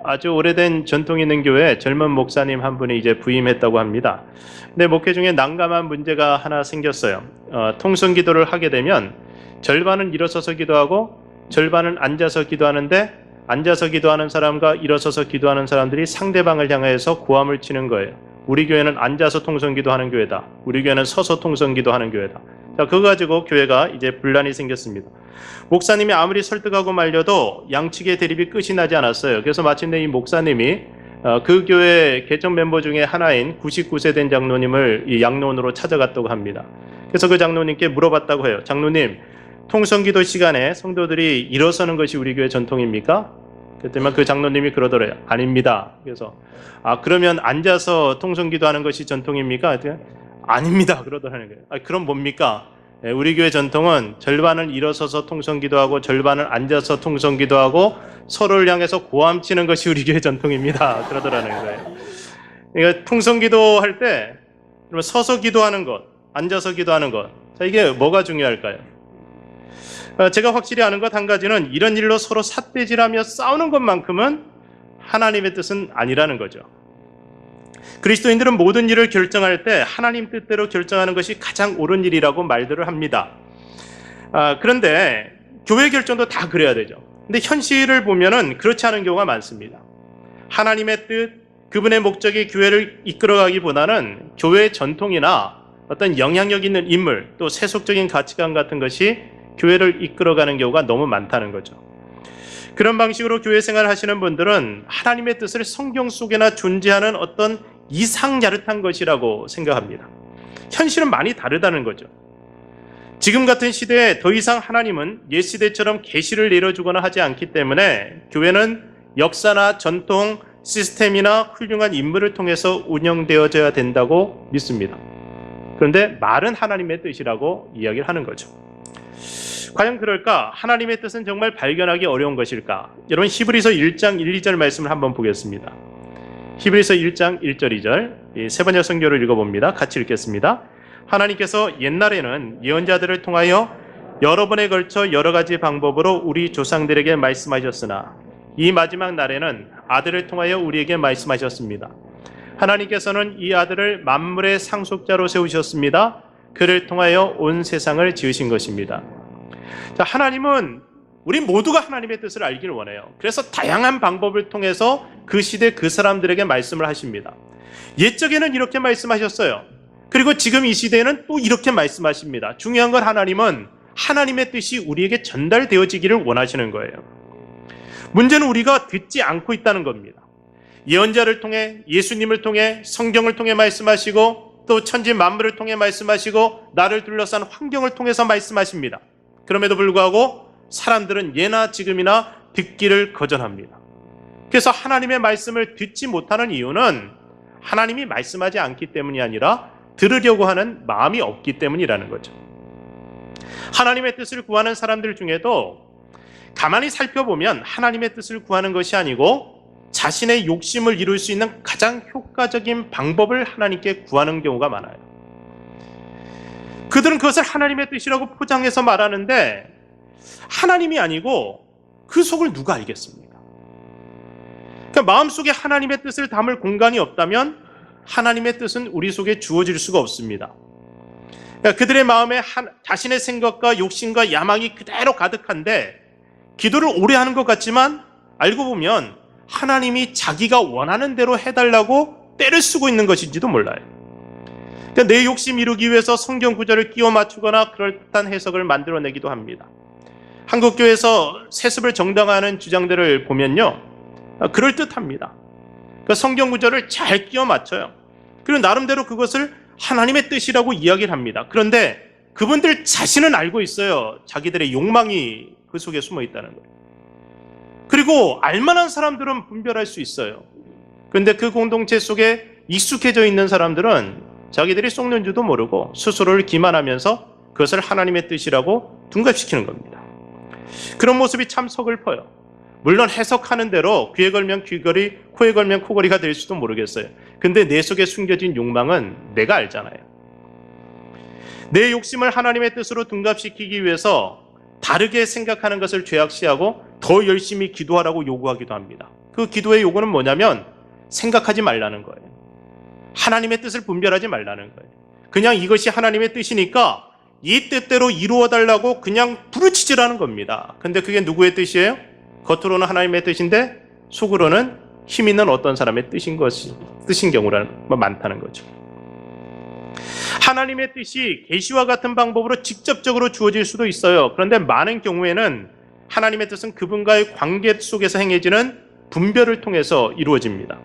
아주 오래된 전통이 있는 교회에 젊은 목사님 한 분이 이제 부임했다고 합니다. 근데 목회 중에 난감한 문제가 하나 생겼어요. 통성 기도를 하게 되면 절반은 일어서서 기도하고 절반은 앉아서 기도하는데, 앉아서 기도하는 사람과 일어서서 기도하는 사람들이 상대방을 향해서 고함을 치는 거예요. 우리 교회는 앉아서 통성 기도하는 교회다. 우리 교회는 서서 통성 기도하는 교회다. 자, 그거 가지고 교회가 이제 분란이 생겼습니다. 목사님이 아무리 설득하고 말려도 양측의 대립이 끝이 나지 않았어요. 그래서 마침내 이 목사님이 그 교회 개정 멤버 중에 하나인 99세 된 장로님을 이 양로원으로 찾아갔다고 합니다. 그래서 그 장로님께 물어봤다고 해요. 장로님, 통성기도 시간에 성도들이 일어서는 것이 우리 교회 전통입니까? 그랬더니 그 장로님이 그러더래요. 아닙니다. 그래서 그러면 앉아서 통성기도 하는 것이 전통입니까? 아닙니다. 그러더라는 거예요. 그럼 뭡니까? 우리 교회 전통은 절반은 일어서서 통성기도하고 절반은 앉아서 통성기도하고 서로를 향해서 고함치는 것이 우리 교회 전통입니다. 그러더라는 거예요. 그러니까 통성기도 할 때 서서 기도하는 것, 앉아서 기도하는 것, 자, 이게 뭐가 중요할까요? 제가 확실히 아는 것 한 가지는 이런 일로 서로 삿대질하며 싸우는 것만큼은 하나님의 뜻은 아니라는 거죠. 그리스도인들은 모든 일을 결정할 때 하나님 뜻대로 결정하는 것이 가장 옳은 일이라고 말들을 합니다. 그런데 교회 결정도 다 그래야 되죠. 근데 현실을 보면은 그렇지 않은 경우가 많습니다. 하나님의 뜻, 그분의 목적이 교회를 이끌어가기보다는 교회의 전통이나 어떤 영향력 있는 인물, 또 세속적인 가치관 같은 것이 교회를 이끌어가는 경우가 너무 많다는 거죠. 그런 방식으로 교회 생활을 하시는 분들은 하나님의 뜻을 성경 속에나 존재하는 어떤 이상야릇한 것이라고 생각합니다. 현실은 많이 다르다는 거죠. 지금 같은 시대에 더 이상 하나님은 옛 시대처럼 계시를 내려주거나 하지 않기 때문에 교회는 역사나 전통, 시스템이나 훌륭한 인물을 통해서 운영되어져야 된다고 믿습니다. 그런데 말은 하나님의 뜻이라고 이야기를 하는 거죠. 과연 그럴까? 하나님의 뜻은 정말 발견하기 어려운 것일까? 여러분, 히브리서 1장 1, 2절 말씀을 한번 보겠습니다. 히브리서 1장 1절 2절 세 번째 성경을 읽어봅니다. 같이 읽겠습니다. 하나님께서 옛날에는 예언자들을 통하여 여러 번에 걸쳐 여러 가지 방법으로 우리 조상들에게 말씀하셨으나 이 마지막 날에는 아들을 통하여 우리에게 말씀하셨습니다. 하나님께서는 이 아들을 만물의 상속자로 세우셨습니다. 그를 통하여 온 세상을 지으신 것입니다. 자, 하나님은 우리 모두가 하나님의 뜻을 알기를 원해요. 그래서 다양한 방법을 통해서 그 시대 그 사람들에게 말씀을 하십니다. 옛적에는 이렇게 말씀하셨어요. 그리고 지금 이 시대에는 또 이렇게 말씀하십니다. 중요한 건 하나님은 하나님의 뜻이 우리에게 전달되어지기를 원하시는 거예요. 문제는 우리가 듣지 않고 있다는 겁니다. 예언자를 통해, 예수님을 통해, 성경을 통해 말씀하시고 또 천지 만물을 통해 말씀하시고 나를 둘러싼 환경을 통해서 말씀하십니다. 그럼에도 불구하고 사람들은 예나 지금이나 듣기를 거절합니다. 그래서 하나님의 말씀을 듣지 못하는 이유는 하나님이 말씀하지 않기 때문이 아니라 들으려고 하는 마음이 없기 때문이라는 거죠. 하나님의 뜻을 구하는 사람들 중에도 가만히 살펴보면 하나님의 뜻을 구하는 것이 아니고 자신의 욕심을 이룰 수 있는 가장 효과적인 방법을 하나님께 구하는 경우가 많아요. 그들은 그것을 하나님의 뜻이라고 포장해서 말하는데 하나님이 아니고 그 속을 누가 알겠습니까? 그러니까 마음속에 하나님의 뜻을 담을 공간이 없다면 하나님의 뜻은 우리 속에 주어질 수가 없습니다. 그러니까 그들의 마음에 자신의 생각과 욕심과 야망이 그대로 가득한데 기도를 오래 하는 것 같지만 알고 보면 하나님이 자기가 원하는 대로 해달라고 때를 쓰고 있는 것인지도 몰라요. 그러니까 내 욕심 이루기 위해서 성경 구절을 끼워 맞추거나 그럴듯한 해석을 만들어내기도 합니다. 한국교회에서 세습을 정당화하는 주장들을 보면요, 그럴듯합니다. 그러니까 성경 구절을 잘 끼워 맞춰요. 그리고 나름대로 그것을 하나님의 뜻이라고 이야기를 합니다. 그런데 그분들 자신은 알고 있어요. 자기들의 욕망이 그 속에 숨어 있다는 거예요. 그리고 알만한 사람들은 분별할 수 있어요. 그런데 그 공동체 속에 익숙해져 있는 사람들은 자기들이 속는 줄도 모르고 스스로를 기만하면서 그것을 하나님의 뜻이라고 둔갑시키는 겁니다. 그런 모습이 참 서글퍼요. 물론 해석하는 대로 귀에 걸면 귀걸이, 코에 걸면 코걸이가 될 수도 모르겠어요. 근데 내 속에 숨겨진 욕망은 내가 알잖아요. 내 욕심을 하나님의 뜻으로 둔갑시키기 위해서 다르게 생각하는 것을 죄악시하고 더 열심히 기도하라고 요구하기도 합니다. 그 기도의 요구는 뭐냐면 생각하지 말라는 거예요. 하나님의 뜻을 분별하지 말라는 거예요. 그냥 이것이 하나님의 뜻이니까 이 뜻대로 이루어달라고 그냥 부르짖으라는 겁니다. 근데 그게 누구의 뜻이에요? 겉으로는 하나님의 뜻인데 속으로는 힘 있는 어떤 사람의 뜻인 경우가 많다는 거죠. 하나님의 뜻이 계시와 같은 방법으로 직접적으로 주어질 수도 있어요. 그런데 많은 경우에는 하나님의 뜻은 그분과의 관계 속에서 행해지는 분별을 통해서 이루어집니다.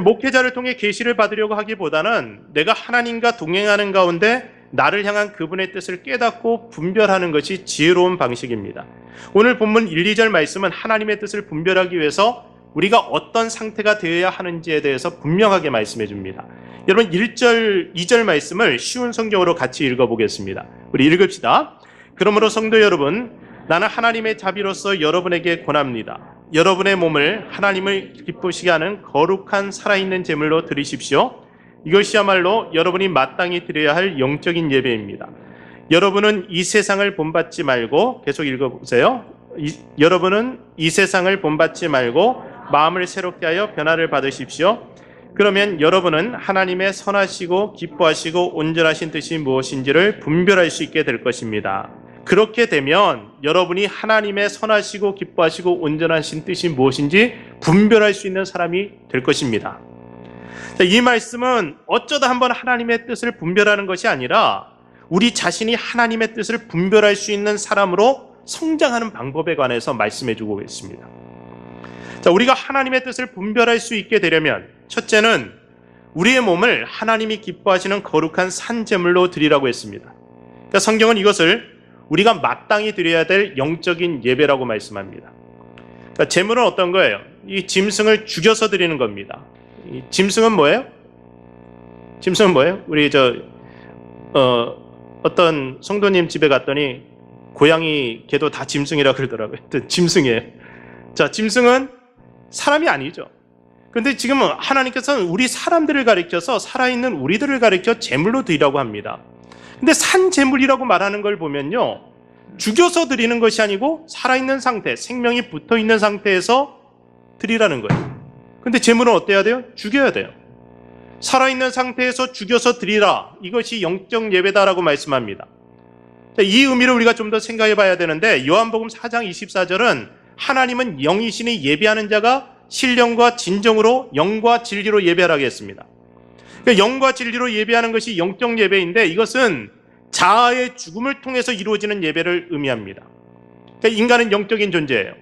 목회자를 통해 계시를 받으려고 하기보다는 내가 하나님과 동행하는 가운데 나를 향한 그분의 뜻을 깨닫고 분별하는 것이 지혜로운 방식입니다. 오늘 본문 1, 2절 말씀은 하나님의 뜻을 분별하기 위해서 우리가 어떤 상태가 되어야 하는지에 대해서 분명하게 말씀해 줍니다. 여러분 1절, 2절 말씀을 쉬운 성경으로 같이 읽어보겠습니다. 우리 읽읍시다. 그러므로 성도 여러분, 나는 하나님의 자비로서 여러분에게 권합니다. 여러분의 몸을 하나님을 기쁘시게 하는 거룩한 살아있는 제물로 드리십시오. 이것이야말로 여러분이 마땅히 드려야 할 영적인 예배입니다. 여러분은 이 세상을 본받지 말고, 계속 읽어보세요. 여러분은 이 세상을 본받지 말고 마음을 새롭게 하여 변화를 받으십시오. 그러면 여러분은 하나님의 선하시고 기뻐하시고 온전하신 뜻이 무엇인지를 분별할 수 있게 될 것입니다. 그렇게 되면 여러분이 하나님의 선하시고 기뻐하시고 온전하신 뜻이 무엇인지 분별할 수 있는 사람이 될 것입니다. 자, 이 말씀은 어쩌다 한번 하나님의 뜻을 분별하는 것이 아니라 우리 자신이 하나님의 뜻을 분별할 수 있는 사람으로 성장하는 방법에 관해서 말씀해 주고 있습니다. 자, 우리가 하나님의 뜻을 분별할 수 있게 되려면 첫째는 우리의 몸을 하나님이 기뻐하시는 거룩한 산제물로 드리라고 했습니다. 그러니까 성경은 이것을 우리가 마땅히 드려야 될 영적인 예배라고 말씀합니다. 그러니까 제물은 어떤 거예요? 이 짐승을 죽여서 드리는 겁니다. 이 짐승은 뭐예요? 짐승은 뭐예요? 우리 어떤 성도님 집에 갔더니 고양이 개도 다 짐승이라고 그러더라고요. 짐승이에요. 자, 짐승은 사람이 아니죠. 그런데 지금 하나님께서는 우리 사람들을 가리켜서 살아있는 우리들을 가리켜 제물로 드리라고 합니다. 근데 산제물이라고 말하는 걸 보면요, 죽여서 드리는 것이 아니고 살아있는 상태, 생명이 붙어있는 상태에서 드리라는 거예요. 근데 제물은 어때야 돼요? 죽여야 돼요. 살아있는 상태에서 죽여서 드리라. 이것이 영적 예배다라고 말씀합니다. 이 의미를 우리가 좀 더 생각해 봐야 되는데, 요한복음 4장 24절은 하나님은 영이시니 예배하는 자가 신령과 진정으로 영과 진리로 예배하라고 했습니다. 그러니까 영과 진리로 예배하는 것이 영적 예배인데, 이것은 자아의 죽음을 통해서 이루어지는 예배를 의미합니다. 그러니까 인간은 영적인 존재예요.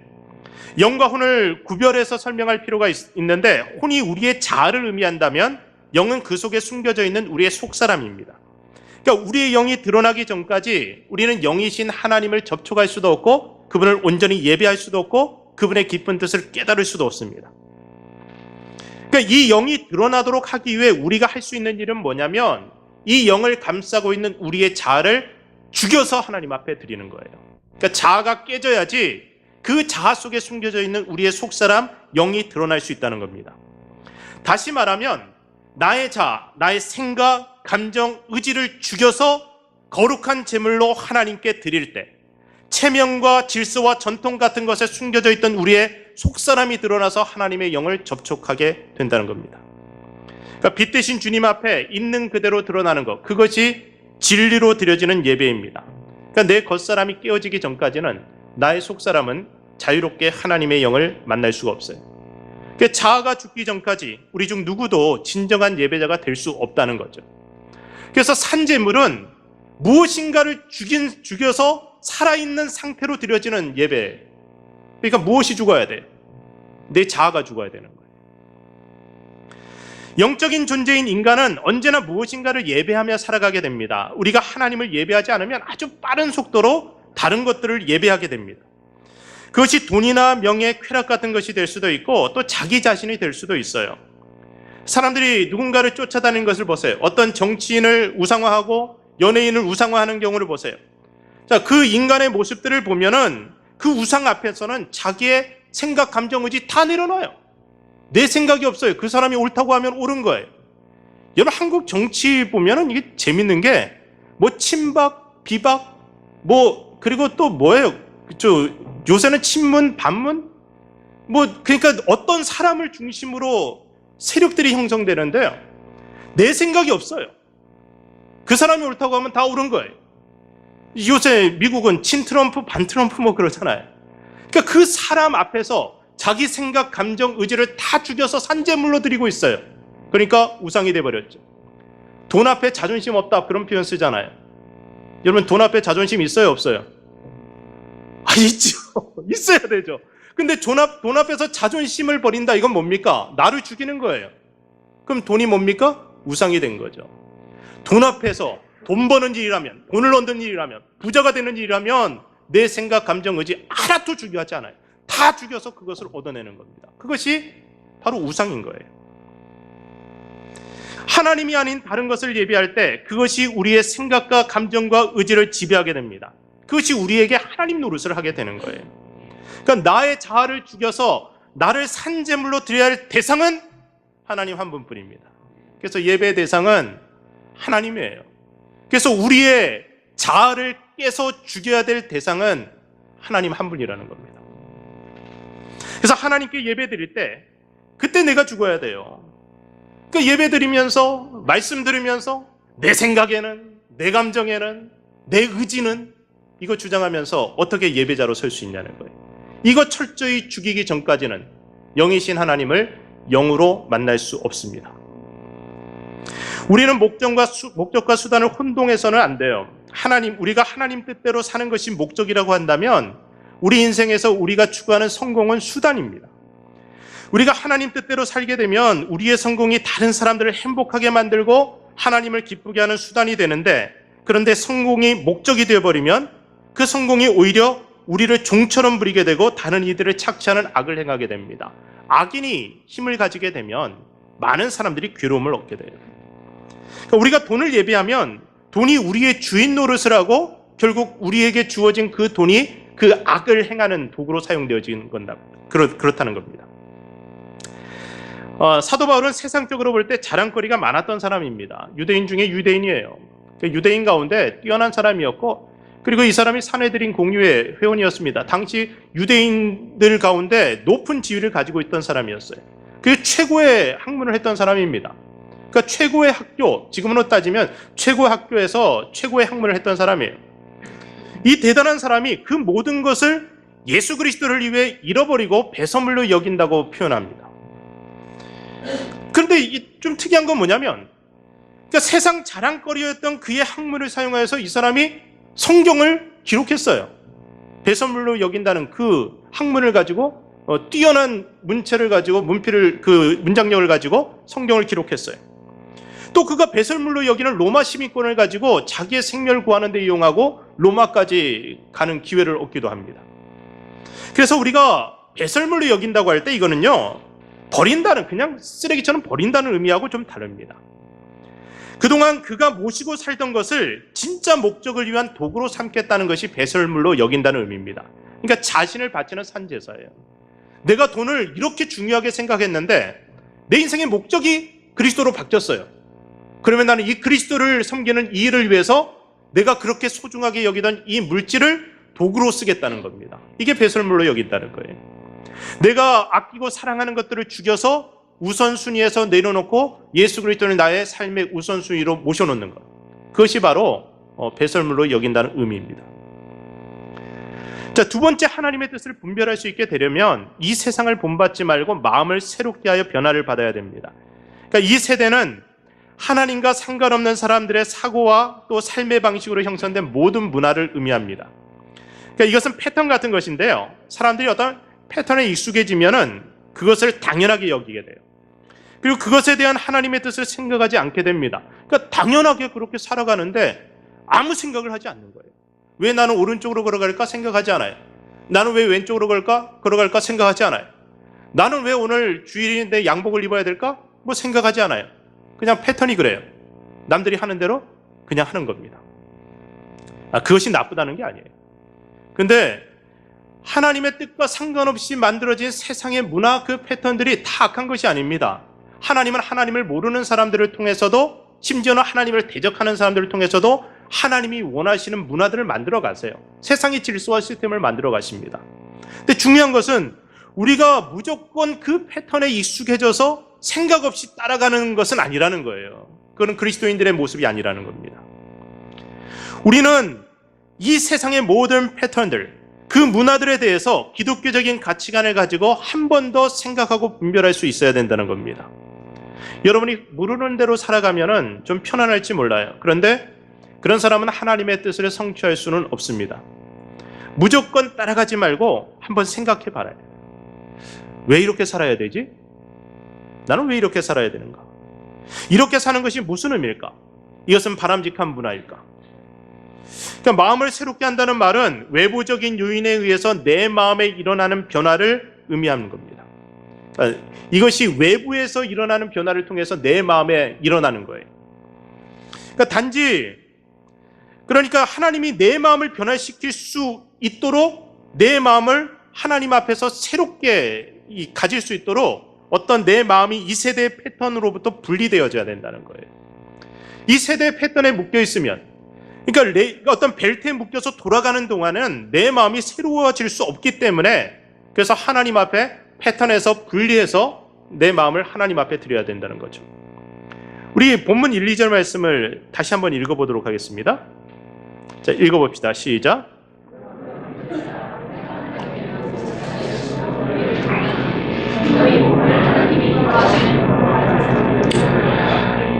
영과 혼을 구별해서 설명할 필요가 있는데, 혼이 우리의 자아를 의미한다면 영은 그 속에 숨겨져 있는 우리의 속사람입니다. 그러니까 우리의 영이 드러나기 전까지 우리는 영이신 하나님을 접촉할 수도 없고 그분을 온전히 예배할 수도 없고 그분의 깊은 뜻을 깨달을 수도 없습니다. 그러니까 이 영이 드러나도록 하기 위해 우리가 할 수 있는 일은 뭐냐면 이 영을 감싸고 있는 우리의 자아를 죽여서 하나님 앞에 드리는 거예요. 그러니까 자아가 깨져야지 그 자아 속에 숨겨져 있는 우리의 속사람 영이 드러날 수 있다는 겁니다. 다시 말하면 나의 자아, 나의 생각, 감정, 의지를 죽여서 거룩한 제물로 하나님께 드릴 때 체면과 질서와 전통 같은 것에 숨겨져 있던 우리의 속사람이 드러나서 하나님의 영을 접촉하게 된다는 겁니다. 그러니까 빛 대신 주님 앞에 있는 그대로 드러나는 것, 그것이 진리로 드려지는 예배입니다. 그러니까 내 겉사람이 깨어지기 전까지는 나의 속사람은 자유롭게 하나님의 영을 만날 수가 없어요. 그러니까 자아가 죽기 전까지 우리 중 누구도 진정한 예배자가 될 수 없다는 거죠. 그래서 산제물은 무엇인가를 죽여서 살아있는 상태로 드려지는 예배. 그러니까 무엇이 죽어야 돼? 내 자아가 죽어야 되는 거예요. 영적인 존재인 인간은 언제나 무엇인가를 예배하며 살아가게 됩니다. 우리가 하나님을 예배하지 않으면 아주 빠른 속도로 다른 것들을 예배하게 됩니다. 그것이 돈이나 명예, 쾌락 같은 것이 될 수도 있고 또 자기 자신이 될 수도 있어요. 사람들이 누군가를 쫓아다니는 것을 보세요. 어떤 정치인을 우상화하고 연예인을 우상화하는 경우를 보세요. 자, 그 인간의 모습들을 보면은 그 우상 앞에서는 자기의 생각, 감정, 의지 다 내려놔요. 내 생각이 없어요. 그 사람이 옳다고 하면 옳은 거예요. 여러분, 한국 정치 보면은 이게 재밌는 게 뭐 친박, 비박, 뭐 그리고 또 뭐예요? 요새는 친문, 반문, 그러니까 어떤 사람을 중심으로 세력들이 형성되는데요. 내 생각이 없어요. 그 사람이 옳다고 하면 다 옳은 거예요. 요새 미국은 친트럼프, 반트럼프 그러잖아요. 그러니까 그 사람 앞에서 자기 생각, 감정, 의지를 다 죽여서 산재물로 드리고 있어요. 그러니까 우상이 돼버렸죠. 돈 앞에 자존심 없다, 그런 표현 쓰잖아요. 여러분, 돈 앞에 자존심 있어요, 없어요? 있죠. 있어야 되죠. 근데 돈 앞에서 자존심을 버린다, 이건 뭡니까? 나를 죽이는 거예요. 그럼 돈이 뭡니까? 우상이 된 거죠. 돈 앞에서 돈 버는 일이라면, 돈을 얻는 일이라면, 부자가 되는 일이라면 내 생각, 감정, 의지 하나도 중요하지 않아요. 다 죽여서 그것을 얻어내는 겁니다. 그것이 바로 우상인 거예요. 하나님이 아닌 다른 것을 예배할 때 그것이 우리의 생각과 감정과 의지를 지배하게 됩니다. 그것이 우리에게 하나님 노릇을 하게 되는 거예요. 그러니까 나의 자아를 죽여서 나를 산제물로 드려야 할 대상은 하나님 한 분뿐입니다. 그래서 예배의 대상은 하나님이에요. 그래서 우리의 자아를 깨서 죽여야 될 대상은 하나님 한 분이라는 겁니다. 그래서 하나님께 예배 드릴 때 그때 내가 죽어야 돼요. 그 예배 드리면서, 말씀 들으면서 내 생각에는, 내 감정에는, 내 의지는, 이거 주장하면서 어떻게 예배자로 설 수 있냐는 거예요. 이거 철저히 죽이기 전까지는 영이신 하나님을 영으로 만날 수 없습니다. 우리는 목적과 수단을 혼동해서는 안 돼요. 우리가 하나님 뜻대로 사는 것이 목적이라고 한다면 우리 인생에서 우리가 추구하는 성공은 수단입니다. 우리가 하나님 뜻대로 살게 되면 우리의 성공이 다른 사람들을 행복하게 만들고 하나님을 기쁘게 하는 수단이 되는데, 그런데 성공이 목적이 되어버리면 그 성공이 오히려 우리를 종처럼 부리게 되고 다른 이들을 착취하는 악을 행하게 됩니다. 악인이 힘을 가지게 되면 많은 사람들이 괴로움을 얻게 돼요. 그러니까 우리가 돈을 예배하면 돈이 우리의 주인 노릇을 하고 결국 우리에게 주어진 그 돈이 그 악을 행하는 도구로 사용되어진 건다. 그렇다는 겁니다. 사도 바울은 세상적으로 볼 때 자랑거리가 많았던 사람입니다. 유대인 중에 유대인이에요. 유대인 가운데 뛰어난 사람이었고, 그리고 이 사람이 산헤드린 공유의 회원이었습니다. 당시 유대인들 가운데 높은 지위를 가지고 있던 사람이었어요. 그 최고의 학문을 했던 사람입니다. 그러니까 최고의 학교, 지금으로 따지면 최고의 학교에서 최고의 학문을 했던 사람이에요. 이 대단한 사람이 그 모든 것을 예수 그리스도를 위해 잃어버리고 배설물로 여긴다고 표현합니다. 그런데 좀 특이한 건 뭐냐면, 그러니까 세상 자랑거리였던 그의 학문을 사용하여서 이 사람이 성경을 기록했어요. 배설물로 여긴다는 그 학문을 가지고 뛰어난 문체를 가지고 문장력을 가지고 성경을 기록했어요. 또 그가 배설물로 여기는 로마 시민권을 가지고 자기의 생명을 구하는 데 이용하고 로마까지 가는 기회를 얻기도 합니다. 그래서 우리가 배설물로 여긴다고 할 때 이거는요, 버린다는, 그냥 쓰레기처럼 버린다는 의미하고 좀 다릅니다. 그동안 그가 모시고 살던 것을 진짜 목적을 위한 도구로 삼겠다는 것이 배설물로 여긴다는 의미입니다. 그러니까 자신을 바치는 산제사예요. 내가 돈을 이렇게 중요하게 생각했는데 내 인생의 목적이 그리스도로 바뀌었어요. 그러면 나는 이 그리스도를 섬기는 이 일을 위해서 내가 그렇게 소중하게 여기던 이 물질을 도구로 쓰겠다는 겁니다. 이게 배설물로 여긴다는 거예요. 내가 아끼고 사랑하는 것들을 죽여서 우선순위에서 내려놓고 예수 그리스도를 나의 삶의 우선순위로 모셔놓는 것, 그것이 바로 배설물로 여긴다는 의미입니다. 자, 두 번째, 하나님의 뜻을 분별할 수 있게 되려면 이 세상을 본받지 말고 마음을 새롭게 하여 변화를 받아야 됩니다. 그러니까 이 세대는 하나님과 상관없는 사람들의 사고와 또 삶의 방식으로 형성된 모든 문화를 의미합니다. 그러니까 이것은 패턴 같은 것인데요, 사람들이 어떤 패턴에 익숙해지면은 그것을 당연하게 여기게 돼요. 그리고 그것에 대한 하나님의 뜻을 생각하지 않게 됩니다. 그러니까 당연하게 그렇게 살아가는데 아무 생각을 하지 않는 거예요. 왜 나는 오른쪽으로 걸어갈까 생각하지 않아요. 나는 왜 왼쪽으로 걸어갈까 생각하지 않아요. 나는 왜 오늘 주일인데 양복을 입어야 될까 생각하지 않아요. 그냥 패턴이 그래요. 남들이 하는 대로 그냥 하는 겁니다. 그것이 나쁘다는 게 아니에요. 근데 하나님의 뜻과 상관없이 만들어진 세상의 문화, 그 패턴들이 다 악한 것이 아닙니다. 하나님은 하나님을 모르는 사람들을 통해서도, 심지어는 하나님을 대적하는 사람들을 통해서도 하나님이 원하시는 문화들을 만들어 가세요. 세상의 질서와 시스템을 만들어 가십니다. 근데 중요한 것은 우리가 무조건 그 패턴에 익숙해져서 생각 없이 따라가는 것은 아니라는 거예요. 그건 그리스도인들의 모습이 아니라는 겁니다. 우리는 이 세상의 모든 패턴들, 그 문화들에 대해서 기독교적인 가치관을 가지고 한 번 더 생각하고 분별할 수 있어야 된다는 겁니다. 여러분이 모르는 대로 살아가면은 좀 편안할지 몰라요. 그런데 그런 사람은 하나님의 뜻을 성취할 수는 없습니다. 무조건 따라가지 말고 한번 생각해 봐라. 왜 이렇게 살아야 되지? 나는 왜 이렇게 살아야 되는가? 이렇게 사는 것이 무슨 의미일까? 이것은 바람직한 문화일까? 그러니까 마음을 새롭게 한다는 말은 외부적인 요인에 의해서 내 마음에 일어나는 변화를 의미하는 겁니다. 그러니까 이것이 외부에서 일어나는 변화를 통해서 내 마음에 일어나는 거예요. 그러니까 하나님이 내 마음을 변화시킬 수 있도록 내 마음을 하나님 앞에서 새롭게 가질 수 있도록 어떤 내 마음이 이 세대의 패턴으로부터 분리되어져야 된다는 거예요. 이 세대의 패턴에 묶여 있으면, 그러니까 어떤 벨트에 묶여서 돌아가는 동안은 내 마음이 새로워질 수 없기 때문에, 그래서 하나님 앞에 패턴에서 분리해서 내 마음을 하나님 앞에 드려야 된다는 거죠. 우리 본문 1, 2절 말씀을 다시 한번 읽어보도록 하겠습니다. 자, 읽어봅시다. 시작.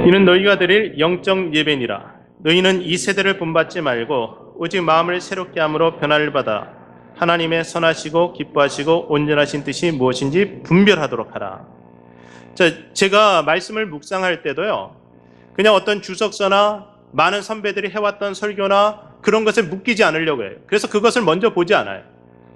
이는 너희가 드릴 영적 예배니라. 너희는 이 세대를 본받지 말고 오직 마음을 새롭게 함으로 변화를 받아 하나님의 선하시고 기뻐하시고 온전하신 뜻이 무엇인지 분별하도록 하라. 자, 제가 말씀을 묵상할 때도요, 그냥 어떤 주석서나 많은 선배들이 해왔던 설교나 그런 것에 묶이지 않으려고 해요. 그래서 그것을 먼저 보지 않아요.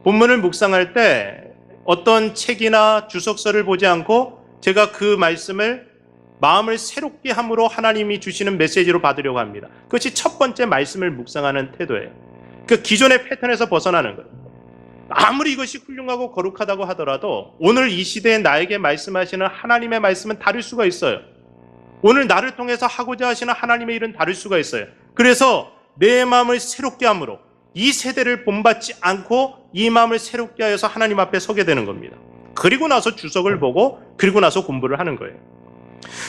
본문을 묵상할 때 어떤 책이나 주석서를 보지 않고 제가 그 말씀을 마음을 새롭게 함으로 하나님이 주시는 메시지로 받으려고 합니다. 그것이 첫 번째 말씀을 묵상하는 태도예요. 그 기존의 패턴에서 벗어나는 거예요. 아무리 이것이 훌륭하고 거룩하다고 하더라도 오늘 이 시대에 나에게 말씀하시는 하나님의 말씀은 다를 수가 있어요. 오늘 나를 통해서 하고자 하시는 하나님의 일은 다를 수가 있어요. 그래서 내 마음을 새롭게 함으로 이 세대를 본받지 않고 이 마음을 새롭게 하여서 하나님 앞에 서게 되는 겁니다. 그리고 나서 주석을 보고 그리고 나서 공부를 하는 거예요.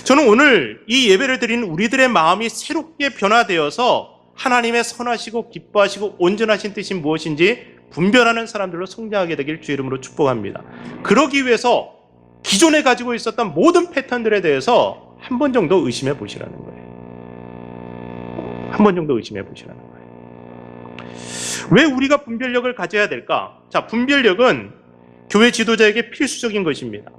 저는 오늘 이 예배를 드리는 우리들의 마음이 새롭게 변화되어서 하나님의 선하시고 기뻐하시고 온전하신 뜻이 무엇인지 분별하는 사람들로 성장하게 되길 주의 이름으로 축복합니다. 그러기 위해서 기존에 가지고 있었던 모든 패턴들에 대해서 한 번 정도 의심해 보시라는 거예요. 한 번 정도 의심해 보시라는 거예요. 왜 우리가 분별력을 가져야 될까? 자, 분별력은 교회 지도자에게 필수적인 것입니다.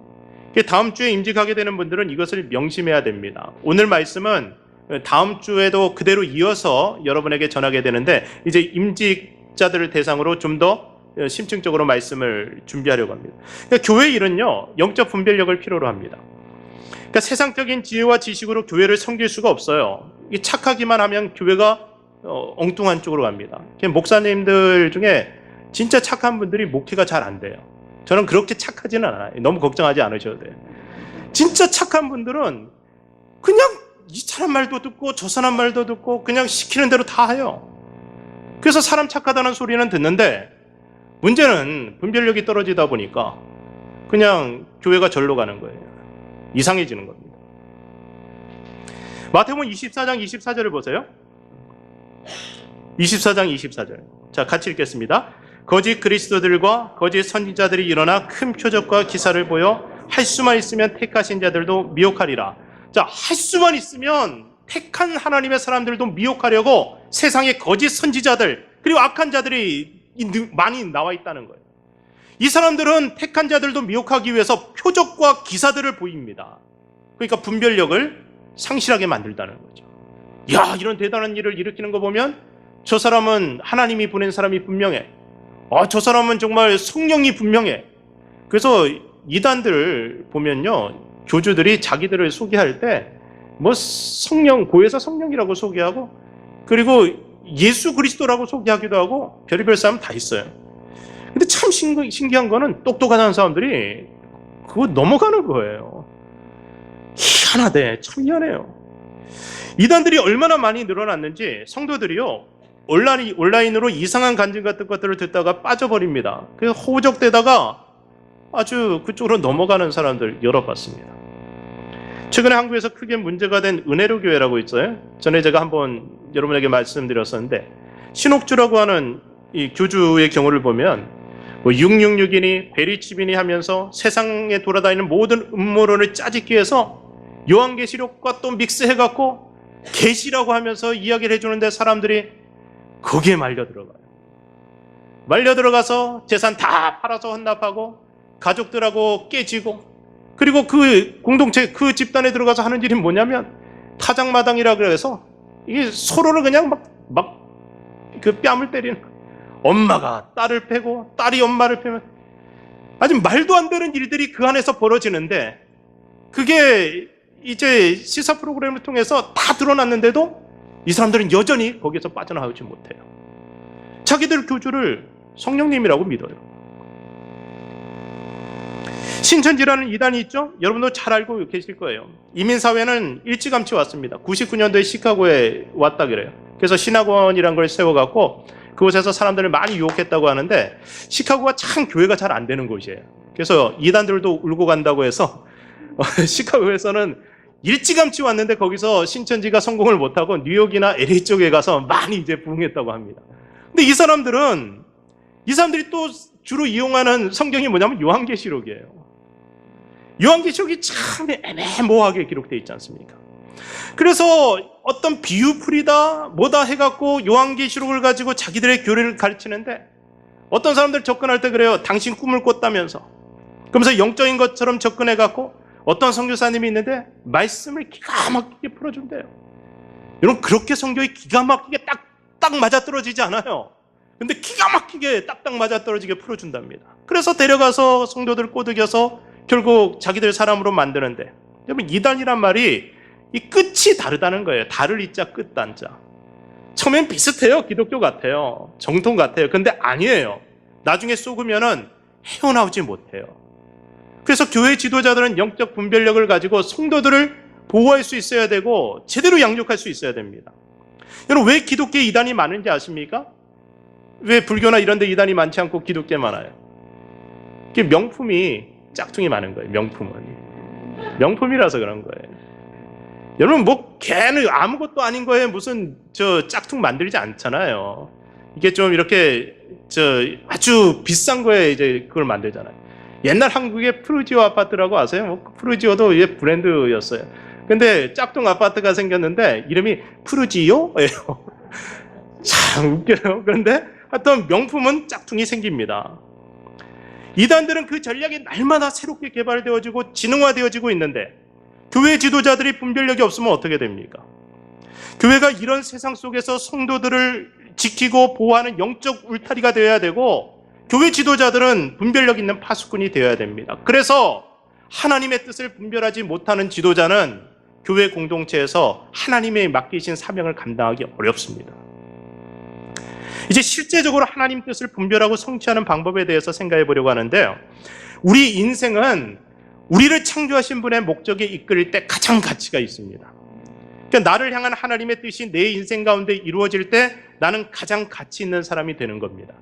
다음 주에 임직하게 되는 분들은 이것을 명심해야 됩니다. 오늘 말씀은 다음 주에도 그대로 이어서 여러분에게 전하게 되는데, 이제 임직자들을 대상으로 좀 더 심층적으로 말씀을 준비하려고 합니다. 그러니까 교회 일은요, 영적 분별력을 필요로 합니다. 그러니까 세상적인 지혜와 지식으로 교회를 섬길 수가 없어요. 착하기만 하면 교회가 엉뚱한 쪽으로 갑니다. 목사님들 중에 진짜 착한 분들이 목회가 잘 안 돼요. 저는 그렇게 착하지는 않아요. 너무 걱정하지 않으셔도 돼요. 진짜 착한 분들은 그냥 이 사람 말도 듣고 저 사람 말도 듣고 그냥 시키는 대로 다 해요. 그래서 사람 착하다는 소리는 듣는데 문제는 분별력이 떨어지다 보니까 그냥 교회가 절로 가는 거예요. 이상해지는 겁니다. 마태복음 24장 24절을 보세요. 24장 24절. 자, 같이 읽겠습니다. 거짓 그리스도들과 거짓 선지자들이 일어나 큰 표적과 기사를 보여 할 수만 있으면 택하신 자들도 미혹하리라. 자, 할 수만 있으면 택한 하나님의 사람들도 미혹하려고 세상에 거짓 선지자들 그리고 악한 자들이 많이 나와 있다는 거예요. 이 사람들은 택한 자들도 미혹하기 위해서 표적과 기사들을 보입니다. 그러니까 분별력을 상실하게 만들다는 거죠. 야, 이런 대단한 일을 일으키는 거 보면 저 사람은 하나님이 보낸 사람이 분명해. 저 사람은 정말 성령이 분명해. 그래서 이단들 보면요, 교주들이 자기들을 소개할 때 뭐 성령, 고해서 성령이라고 소개하고 그리고 예수 그리스도라고 소개하기도 하고 별의별 사람 다 있어요. 근데 참 신기한 거는 똑똑한 사람들이 그거 넘어가는 거예요. 희한하대. 참 희한해요. 이단들이 얼마나 많이 늘어났는지 성도들이요, 온라인으로 이상한 간증 같은 것들을 듣다가 빠져버립니다. 그래서 호적되다가 아주 그쪽으로 넘어가는 사람들 열어봤습니다. 최근에 한국에서 크게 문제가 된 은혜로 교회라고 있어요. 전에 제가 한번 여러분에게 말씀드렸었는데, 신옥주라고 하는 이 교주의 경우를 보면 666이니 베리칩이니 하면서 세상에 돌아다니는 모든 음모론을 짜집기 위해서 요한계시록과 또 믹스해갖고 계시라고 하면서 이야기를 해주는데 사람들이 거기에 말려 들어가요. 말려 들어가서 재산 다 팔아서 헌납하고 가족들하고 깨지고, 그리고 그 공동체, 그 집단에 들어가서 하는 일이 뭐냐면 타작마당이라 그래서 이게 서로를 그냥 막 그 뺨을 때리는, 엄마가 딸을 패고 딸이 엄마를 패면 아주 말도 안 되는 일들이 그 안에서 벌어지는데, 그게 이제 시사 프로그램을 통해서 다 드러났는데도 이 사람들은 여전히 거기서 빠져나오지 못해요. 자기들 교주를 성령님이라고 믿어요. 신천지라는 이단이 있죠? 여러분도 잘 알고 계실 거예요. 이민사회는 일찌감치 왔습니다. 99년도에 시카고에 왔다 그래요. 그래서 신학원이라는 걸 세워갖고 그곳에서 사람들을 많이 유혹했다고 하는데, 시카고가 참 교회가 잘 안 되는 곳이에요. 그래서 이단들도 울고 간다고 해서 시카고에서는 일찌감치 왔는데 거기서 신천지가 성공을 못하고 뉴욕이나 LA 쪽에 가서 많이 이제 부흥했다고 합니다. 근데 이 사람들이 또 주로 이용하는 성경이 뭐냐면 요한계시록이에요. 요한계시록이 참 애매모호하게 기록되어 있지 않습니까? 그래서 어떤 비유풀이다 뭐다 해갖고 요한계시록을 가지고 자기들의 교리를 가르치는데, 어떤 사람들 접근할 때 그래요. 당신 꿈을 꿨다면서. 그러면서 영적인 것처럼 접근해갖고 어떤 선교사님이 있는데 말씀을 기가 막히게 풀어준대요. 여러분, 그렇게 성경이 기가 막히게 딱딱 맞아떨어지지 않아요. 근데 기가 막히게 딱딱 맞아떨어지게 풀어준답니다. 그래서 데려가서 성도들 꼬드겨서 결국 자기들 사람으로 만드는데, 여러분, 이단이란 말이 이 끝이 다르다는 거예요. 다를 이자 끝 단자. 처음엔 비슷해요. 기독교 같아요. 정통 같아요. 근데 아니에요. 나중에 쏘으면은 헤어나오지 못해요. 그래서 교회 지도자들은 영적 분별력을 가지고 성도들을 보호할 수 있어야 되고 제대로 양육할 수 있어야 됩니다. 여러분, 왜 기독교에 이단이 많은지 아십니까? 왜 불교나 이런 데 이단이 많지 않고 기독교에 많아요? 그게 명품이 짝퉁이 많은 거예요. 명품이라서 그런 거예요. 여러분, 뭐 걔는 아무것도 아닌 거에 무슨 저 짝퉁 만들지 않잖아요. 이게 좀 이렇게 아주 비싼 거에 이제 그걸 만들잖아요. 옛날 한국의 푸르지오 아파트라고 아세요? 뭐 푸르지오도 이게 브랜드였어요. 근데 짝퉁 아파트가 생겼는데 이름이 푸르지오예요. 참 웃겨요. 그런데 하여튼 명품은 짝퉁이 생깁니다. 이단들은 그 전략이 날마다 새롭게 개발되어지고 진흥화되어지고 있는데, 교회 지도자들이 분별력이 없으면 어떻게 됩니까? 교회가 이런 세상 속에서 성도들을 지키고 보호하는 영적 울타리가 되어야 되고, 교회 지도자들은 분별력 있는 파수꾼이 되어야 됩니다. 그래서 하나님의 뜻을 분별하지 못하는 지도자는 교회 공동체에서 하나님의 맡기신 사명을 감당하기 어렵습니다. 이제 실제적으로 하나님 뜻을 분별하고 성취하는 방법에 대해서 생각해 보려고 하는데요. 우리 인생은 우리를 창조하신 분의 목적에 이끌릴 때 가장 가치가 있습니다. 그러니까 나를 향한 하나님의 뜻이 내 인생 가운데 이루어질 때 나는 가장 가치 있는 사람이 되는 겁니다.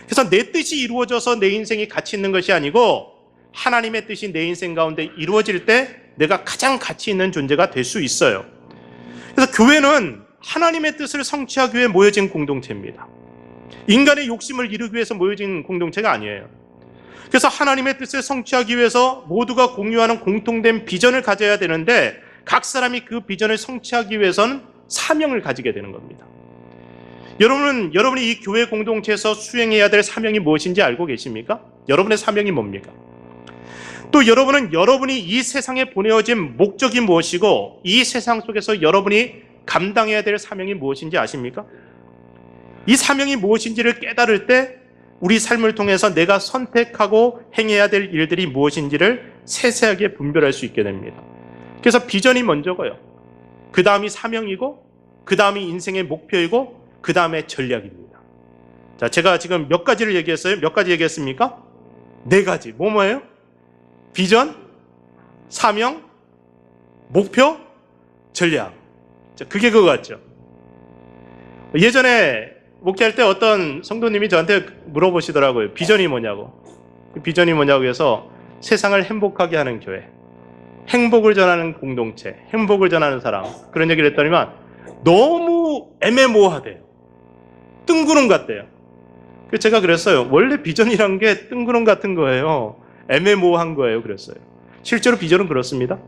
그래서 내 뜻이 이루어져서 내 인생이 가치 있는 것이 아니고, 하나님의 뜻이 내 인생 가운데 이루어질 때 내가 가장 가치 있는 존재가 될 수 있어요. 그래서 교회는 하나님의 뜻을 성취하기 위해 모여진 공동체입니다. 인간의 욕심을 이루기 위해서 모여진 공동체가 아니에요. 그래서 하나님의 뜻을 성취하기 위해서 모두가 공유하는 공통된 비전을 가져야 되는데, 각 사람이 그 비전을 성취하기 위해서는 사명을 가지게 되는 겁니다. 여러분이 이 교회 공동체에서 수행해야 될 사명이 무엇인지 알고 계십니까? 여러분의 사명이 뭡니까? 또 여러분이 이 세상에 보내어진 목적이 무엇이고, 이 세상 속에서 여러분이 감당해야 될 사명이 무엇인지 아십니까? 이 사명이 무엇인지를 깨달을 때 우리 삶을 통해서 내가 선택하고 행해야 될 일들이 무엇인지를 세세하게 분별할 수 있게 됩니다. 그래서 비전이 먼저고요. 그 다음이 사명이고, 그 다음이 인생의 목표이고, 그 다음에 전략입니다. 자, 제가 지금 몇 가지를 얘기했어요? 몇 가지 얘기했습니까? 4가지. 뭐예요? 비전, 사명, 목표, 전략. 자, 그게 그거 같죠? 예전에 목회할 때 어떤 성도님이 저한테 물어보시더라고요. 비전이 뭐냐고. 비전이 뭐냐고 해서 세상을 행복하게 하는 교회, 행복을 전하는 공동체, 행복을 전하는 사람, 그런 얘기를 했더니만 너무 애매모호하대요. 뜬구름 같대요. 그래서 제가 그랬어요. 원래 비전이란 게 뜬구름 같은 거예요. 애매모호한 거예요. 그랬어요. 실제로 비전은 그렇습니다.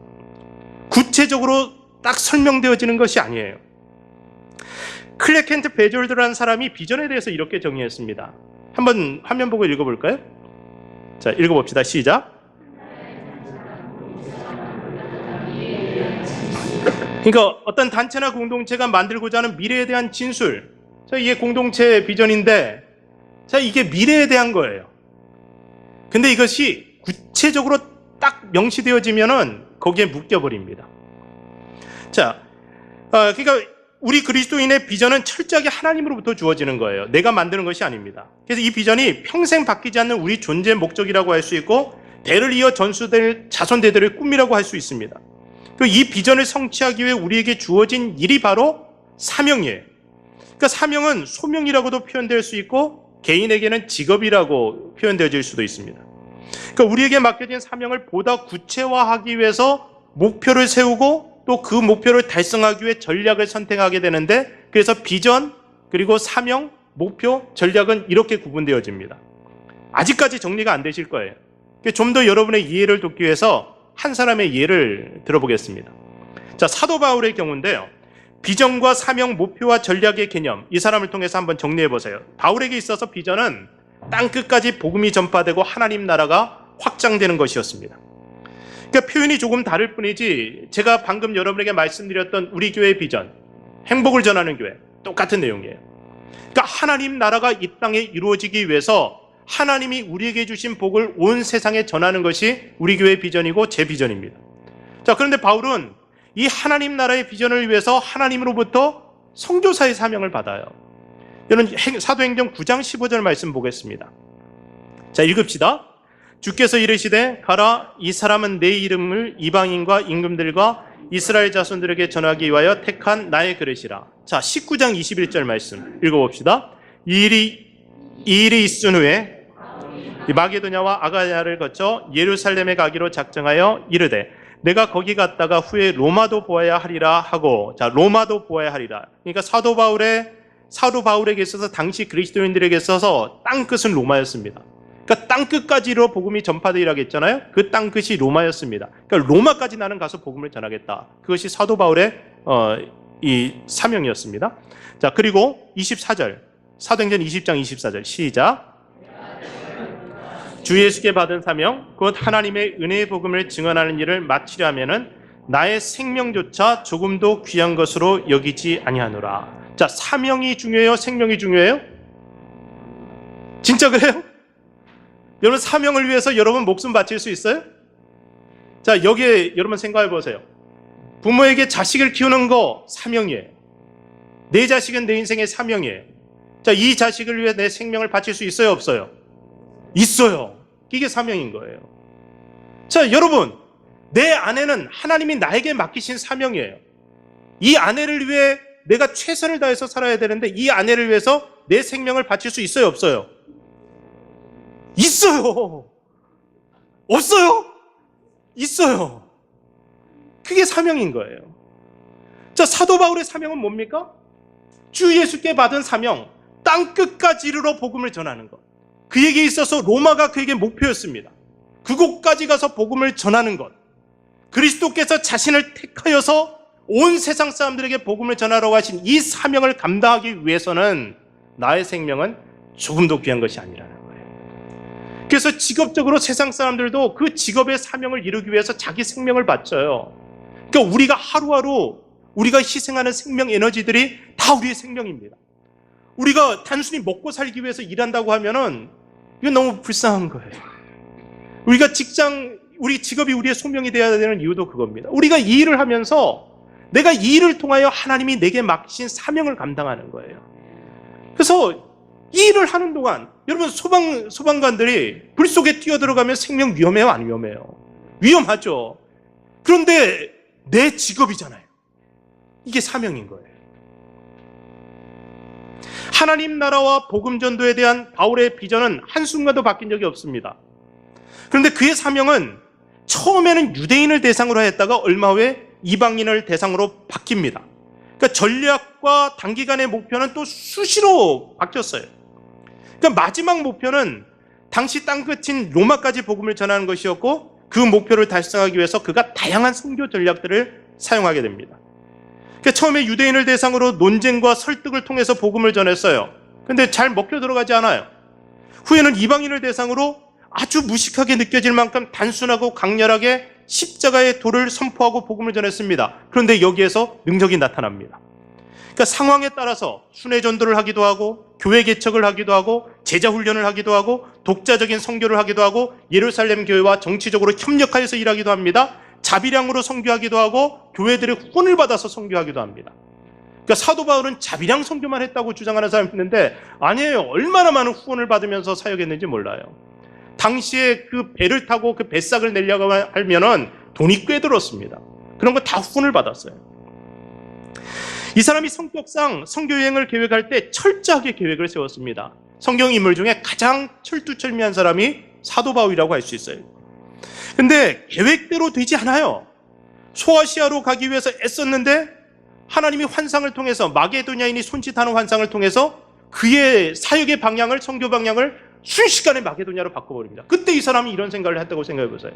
구체적으로 딱 설명되어지는 것이 아니에요. 클레켄트 베졸드라는 사람이 비전에 대해서 이렇게 정의했습니다. 한번 화면 보고 읽어볼까요? 자, 읽어봅시다. 시작. 그러니까 어떤 단체나 공동체가 만들고자 하는 미래에 대한 진술. 자, 이게 공동체의 비전인데, 자, 이게 미래에 대한 거예요. 근데 이것이 구체적으로 딱 명시되어지면은 거기에 묶여버립니다. 자, 그러니까 우리 그리스도인의 비전은 철저하게 하나님으로부터 주어지는 거예요. 내가 만드는 것이 아닙니다. 그래서 이 비전이 평생 바뀌지 않는 우리 존재의 목적이라고 할 수 있고, 대를 이어 전수될 자손대들의 꿈이라고 할 수 있습니다. 그리고 이 비전을 성취하기 위해 우리에게 주어진 일이 바로 사명이에요. 그러니까 사명은 소명이라고도 표현될 수 있고, 개인에게는 직업이라고 표현되어질 수도 있습니다. 그러니까 우리에게 맡겨진 사명을 보다 구체화하기 위해서 목표를 세우고, 또 그 목표를 달성하기 위해 전략을 선택하게 되는데, 그래서 비전, 그리고 사명, 목표, 전략은 이렇게 구분되어집니다. 아직까지 정리가 안 되실 거예요. 좀 더 여러분의 이해를 돕기 위해서 한 사람의 예를 들어보겠습니다. 자, 사도 바울의 경우인데요. 비전과 사명, 목표와 전략의 개념, 이 사람을 통해서 한번 정리해 보세요. 바울에게 있어서 비전은 땅끝까지 복음이 전파되고 하나님 나라가 확장되는 것이었습니다. 그러니까 표현이 조금 다를 뿐이지, 제가 방금 여러분에게 말씀드렸던 우리 교회의 비전, 행복을 전하는 교회, 똑같은 내용이에요. 그러니까 하나님 나라가 이 땅에 이루어지기 위해서 하나님이 우리에게 주신 복을 온 세상에 전하는 것이 우리 교회의 비전이고 제 비전입니다. 자, 그런데 바울은 이 하나님 나라의 비전을 위해서 하나님으로부터 선교사의 사명을 받아요. 여러분, 사도행전 9장 15절 말씀 보겠습니다. 자, 읽읍시다. 주께서 이르시되 가라, 이 사람은 내 이름을 이방인과 임금들과 이스라엘 자손들에게 전하기 위하여 택한 나의 그릇이라. 자, 19장 21절 말씀 읽어봅시다. 이 일이 있은 후에 마게도냐와 아가야를 거쳐 예루살렘에 가기로 작정하여 이르되 내가 거기 갔다가 후에 로마도 보아야 하리라 하고. 자, 로마도 보아야 하리라. 그러니까 사도 바울에게 있어서 당시 그리스도인들에게 있어서 땅끝은 로마였습니다. 그러니까 땅끝까지로 복음이 전파되리라고 했잖아요. 그 땅끝이 로마였습니다. 그러니까 로마까지 나는 가서 복음을 전하겠다. 그것이 사도 바울의 이 사명이었습니다. 자, 그리고 24절, 사도행전 20장 24절 시작. 주 예수께 받은 사명, 곧 하나님의 은혜의 복음을 증언하는 일을 마치려 하면은 나의 생명조차 조금도 귀한 것으로 여기지 아니하노라. 자, 사명이 중요해요? 생명이 중요해요? 진짜 그래요? 여러분, 사명을 위해서 여러분 목숨 바칠 수 있어요? 자, 여기에 여러분 생각해 보세요. 부모에게 자식을 키우는 거 사명이에요. 내 자식은 내 인생의 사명이에요. 자, 이 자식을 위해 내 생명을 바칠 수 있어요? 없어요? 있어요. 이게 사명인 거예요. 자, 여러분, 내 아내는 하나님이 나에게 맡기신 사명이에요. 이 아내를 위해 내가 최선을 다해서 살아야 되는데, 이 아내를 위해서 내 생명을 바칠 수 있어요? 없어요? 있어요. 없어요? 있어요. 그게 사명인 거예요. 자, 사도 바울의 사명은 뭡니까? 주 예수께 받은 사명, 땅끝까지 이르러 복음을 전하는 것. 그에게 있어서 로마가 그에게 목표였습니다. 그곳까지 가서 복음을 전하는 것. 그리스도께서 자신을 택하여서 온 세상 사람들에게 복음을 전하라고 하신 이 사명을 감당하기 위해서는 나의 생명은 조금도 귀한 것이 아니라는 거예요. 그래서 직업적으로 세상 사람들도 그 직업의 사명을 이루기 위해서 자기 생명을 바쳐요. 그러니까 우리가 하루하루 우리가 희생하는 생명 에너지들이 다 우리의 생명입니다. 우리가 단순히 먹고 살기 위해서 일한다고 하면은 이건 너무 불쌍한 거예요. 우리가 우리 직업이 우리의 소명이 되어야 되는 이유도 그겁니다. 우리가 이 일을 하면서 내가 이 일을 통하여 하나님이 내게 맡기신 사명을 감당하는 거예요. 그래서 이 일을 하는 동안 여러분, 소방관들이 불 속에 뛰어들어가면 생명 위험해요? 안 위험해요? 위험하죠. 그런데 내 직업이잖아요. 이게 사명인 거예요. 하나님 나라와 복음 전도에 대한 바울의 비전은 한순간도 바뀐 적이 없습니다. 그런데 그의 사명은 처음에는 유대인을 대상으로 했다가 얼마 후에 이방인을 대상으로 바뀝니다. 그러니까 전략과 단기간의 목표는 또 수시로 바뀌었어요. 그러니까 마지막 목표는 당시 땅끝인 로마까지 복음을 전하는 것이었고, 그 목표를 달성하기 위해서 그가 다양한 선교 전략들을 사용하게 됩니다. 그러니까 처음에 유대인을 대상으로 논쟁과 설득을 통해서 복음을 전했어요. 그런데 잘 먹혀 들어가지 않아요. 후에는 이방인을 대상으로 아주 무식하게 느껴질 만큼 단순하고 강렬하게 십자가의 도를 선포하고 복음을 전했습니다. 그런데 여기에서 능력이 나타납니다. 그러니까 상황에 따라서 순회 전도를 하기도 하고, 교회 개척을 하기도 하고, 제자 훈련을 하기도 하고, 독자적인 선교를 하기도 하고, 예루살렘 교회와 정치적으로 협력하여서 일하기도 합니다. 자비량으로 선교하기도 하고, 교회들의 후원을 받아서 선교하기도 합니다. 그러니까 사도 바울은 자비량 선교만 했다고 주장하는 사람이 있는데, 아니에요. 얼마나 많은 후원을 받으면서 사역했는지 몰라요. 당시에 그 배를 타고 그 뱃삭을 내려고 하면은 돈이 꽤 들었습니다. 그런 거 다 후원을 받았어요. 이 사람이 성격상 선교 여행을 계획할 때 철저하게 계획을 세웠습니다. 성경 인물 중에 가장 철두철미한 사람이 사도 바울이라고 할 수 있어요. 근데 계획대로 되지 않아요. 소아시아로 가기 위해서 애썼는데 하나님이 환상을 통해서, 마게도냐인이 손짓하는 환상을 통해서 그의 사역의 방향을, 선교 방향을 순식간에 마게도냐로 바꿔버립니다. 그때 이 사람이 이런 생각을 했다고 생각해보세요.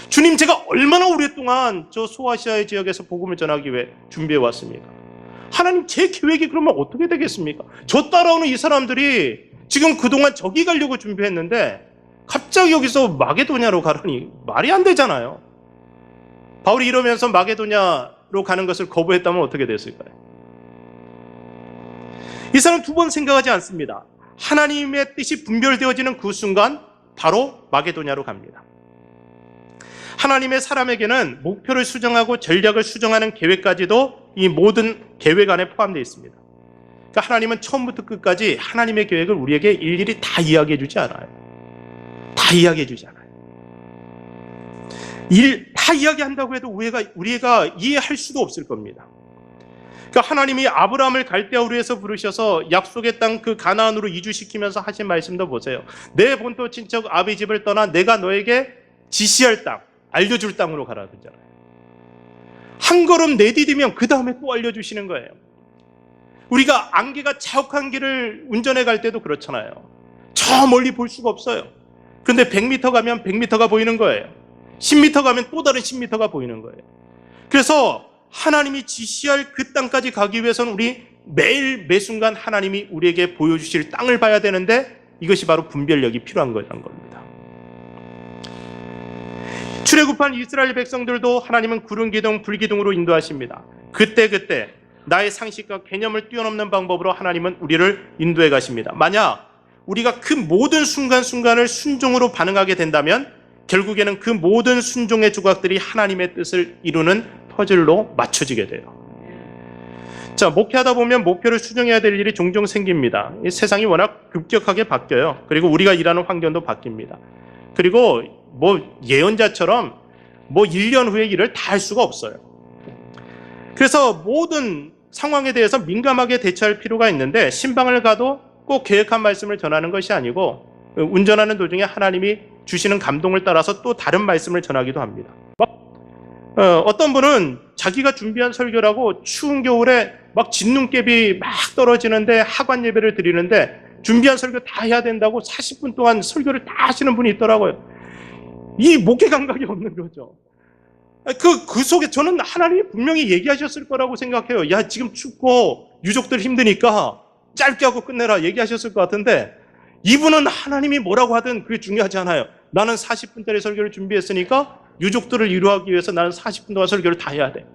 주님, 제가 얼마나 오랫동안 저 소아시아의 지역에서 복음을 전하기 위해 준비해왔습니까? 하나님, 제 계획이 그러면 어떻게 되겠습니까? 저 따라오는 이 사람들이 지금 그동안 저기 가려고 준비했는데 갑자기 여기서 마게도냐로 가라니 말이 안 되잖아요. 바울이 이러면서 마게도냐로 가는 것을 거부했다면 어떻게 됐을까요? 이 사람 두 번 생각하지 않습니다. 하나님의 뜻이 분별되어지는 그 순간 바로 마게도냐로 갑니다. 하나님의 사람에게는 목표를 수정하고 전략을 수정하는 계획까지도 이 모든 계획 안에 포함되어 있습니다. 그러니까 하나님은 처음부터 끝까지 하나님의 계획을 우리에게 일일이 다 이야기해 주지 않아요. 다 이야기해 주지 않아요. 다 이야기한다고 해도 우리가 이해할 수도 없을 겁니다. 그러니까 하나님이 아브라함을 갈대아우르 에서 부르셔서 약속의 땅 그 가나안으로 이주시키면서 하신 말씀도 보세요. 내 본토 친척 아비 집을 떠나 내가 너에게 지시할 땅, 알려줄 땅으로 가라 그러잖아요. 한 걸음 내디디면 그 다음에 또 알려주시는 거예요. 우리가 안개가 자욱한 길을 운전해 갈 때도 그렇잖아요. 저 멀리 볼 수가 없어요. 그런데 100m 가면 100m가 보이는 거예요. 10m 가면 또 다른 10m가 보이는 거예요. 그래서 하나님이 지시할 그 땅까지 가기 위해서는 우리 매일 매순간 하나님이 우리에게 보여주실 땅을 봐야 되는데, 이것이 바로 분별력이 필요한 거라는 겁니다. 출애굽한 이스라엘 백성들도 하나님은 구름 기둥, 불 기둥으로 인도하십니다. 그때 나의 상식과 개념을 뛰어넘는 방법으로 하나님은 우리를 인도해 가십니다. 만약 우리가 그 모든 순간순간을 순종으로 반응하게 된다면 결국에는 그 모든 순종의 조각들이 하나님의 뜻을 이루는 퍼즐로 맞춰지게 돼요. 자, 목회하다 보면 목표를 수정해야 될 일이 종종 생깁니다. 이 세상이 워낙 급격하게 바뀌어요. 그리고 우리가 일하는 환경도 바뀝니다. 그리고 예언자처럼 1년 후에 일을 다 할 수가 없어요. 그래서 모든 상황에 대해서 민감하게 대처할 필요가 있는데, 신방을 가도 꼭 계획한 말씀을 전하는 것이 아니고 운전하는 도중에 하나님이 주시는 감동을 따라서 또 다른 말씀을 전하기도 합니다. 어떤 분은 자기가 준비한 설교라고 추운 겨울에 막 진눈깨비 막 떨어지는데 하관 예배를 드리는데 준비한 설교 다 해야 된다고 40분 동안 설교를 다 하시는 분이 있더라고요. 이 목회 감각이 없는 거죠. 그 속에 저는 하나님이 분명히 얘기하셨을 거라고 생각해요. 야, 지금 춥고 유족들 힘드니까 짧게 하고 끝내라 얘기하셨을 것 같은데, 이분은 하나님이 뭐라고 하든 그게 중요하지 않아요. 나는 40분짜리 설교를 준비했으니까 유족들을 위로하기 위해서 나는 40분 동안 설교를 다 해야 돼.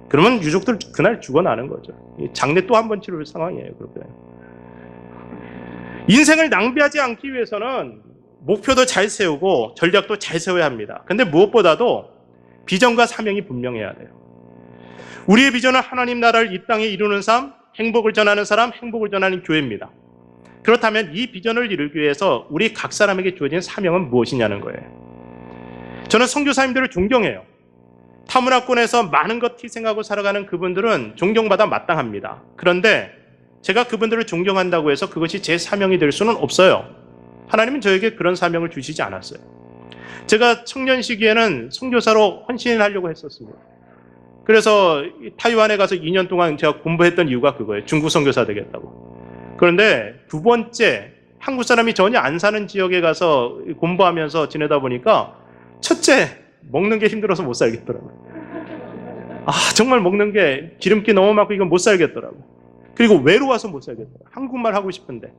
그러면 유족들 그날 죽어나는 거죠. 장례 또 한 번 치를 상황이에요. 그렇게. 인생을 낭비하지 않기 위해서는 목표도 잘 세우고 전략도 잘 세워야 합니다. 근데 무엇보다도 비전과 사명이 분명해야 돼요. 우리의 비전은 하나님 나라를 이 땅에 이루는 삶, 행복을 전하는 사람, 행복을 전하는 교회입니다. 그렇다면 이 비전을 이루기 위해서 우리 각 사람에게 주어진 사명은 무엇이냐는 거예요. 저는 선교사님들을 존경해요. 타문화권에서 많은 것 희생하고 살아가는 그분들은 존경받아 마땅합니다. 그런데 제가 그분들을 존경한다고 해서 그것이 제 사명이 될 수는 없어요. 하나님은 저에게 그런 사명을 주시지 않았어요. 제가 청년 시기에는 선교사로 헌신하려고 했었습니다. 그래서 타이완에 가서 2년 동안 제가 공부했던 이유가 그거예요. 중국 선교사 되겠다고. 그런데 두 번째, 한국 사람이 전혀 안 사는 지역에 가서 공부하면서 지내다 보니까 첫째, 먹는 게 힘들어서 못 살겠더라고요. 정말 먹는 게 기름기 너무 많고 이건 못 살겠더라고요. 그리고 외로워서 못 살겠더라고요. 한국말 하고 싶은데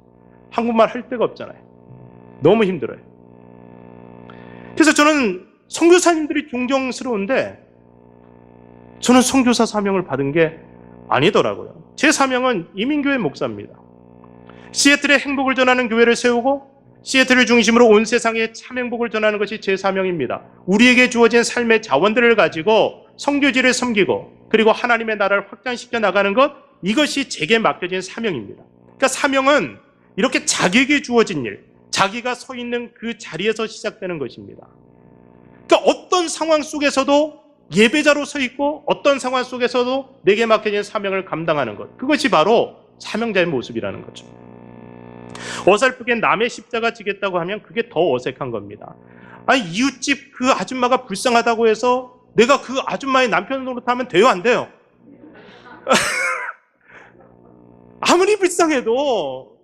한국말 할 데가 없잖아요. 너무 힘들어요. 그래서 저는 선교사님들이 존경스러운데 저는 선교사 사명을 받은 게 아니더라고요. 제 사명은 이민교회 목사입니다. 시애틀의 행복을 전하는 교회를 세우고 시애틀을 중심으로 온 세상에 참 행복을 전하는 것이 제 사명입니다. 우리에게 주어진 삶의 자원들을 가지고 선교지를 섬기고 그리고 하나님의 나라를 확장시켜 나가는 것, 이것이 제게 맡겨진 사명입니다. 그러니까 사명은 이렇게 자기에게 주어진 일, 자기가 서 있는 그 자리에서 시작되는 것입니다. 그러니까 어떤 상황 속에서도 예배자로 서 있고 어떤 상황 속에서도 내게 맡겨진 사명을 감당하는 것, 그것이 바로 사명자의 모습이라는 거죠. 어설프게 남의 십자가 지겠다고 하면 그게 더 어색한 겁니다. 이웃집 그 아줌마가 불쌍하다고 해서 내가 그 아줌마의 남편 노릇하면 돼요, 안 돼요? 아무리 불쌍해도